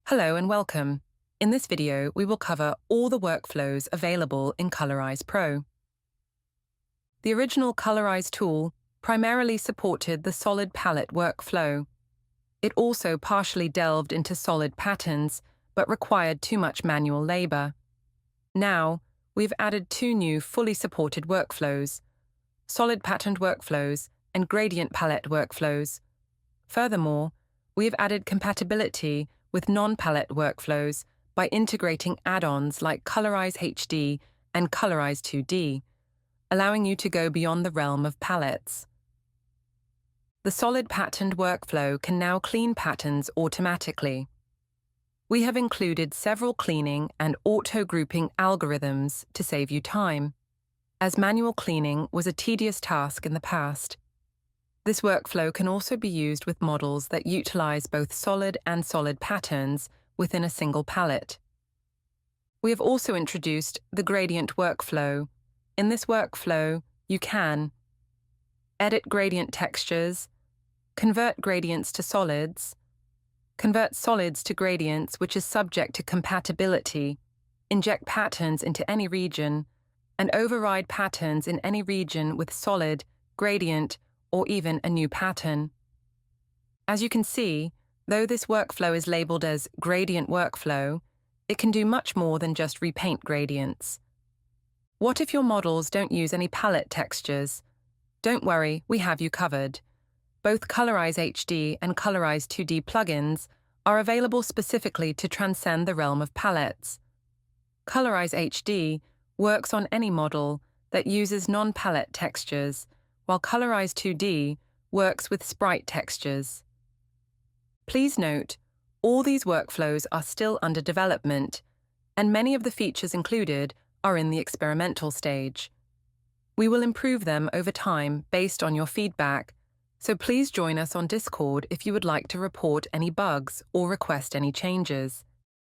Hello and welcome. In this video, we will cover all the workflows available in Colorize Pro. The original Colorize tool primarily supported the solid palette workflow. It also partially delved into solid patterns, but required too much manual labor. Now, we've added two new fully supported workflows: solid patterned workflows and gradient palette workflows. Furthermore, we have added compatibility with non-palette workflows by integrating add-ons like Colorize HD and Colorize 2D, allowing you to go beyond the realm of palettes. The solid patterned workflow can now clean patterns automatically. We have included several cleaning and auto-grouping algorithms to save you time, as manual cleaning was a tedious task in the past. This workflow can also be used with models that utilize both solid and solid patterns within a single palette. We have also introduced the gradient workflow. In this workflow, you can edit gradient textures, convert gradients to solids, convert solids to gradients, which is subject to compatibility, inject patterns into any region, and override patterns in any region with solid, gradient, or even a new pattern. As you can see, though this workflow is labeled as gradient workflow, it can do much more than just repaint gradients. What if your models don't use any palette textures? Don't worry, we have you covered. Both Colorize HD and Colorize 2D plugins are available specifically to transcend the realm of palettes. Colorize HD works on any model that uses non-palette textures, while Colorize 2D works with sprite textures. Please note, all these workflows are still under development, and many of the features included are in the experimental stage. We will improve them over time based on your feedback, so please join us on Discord if you would like to report any bugs or request any changes.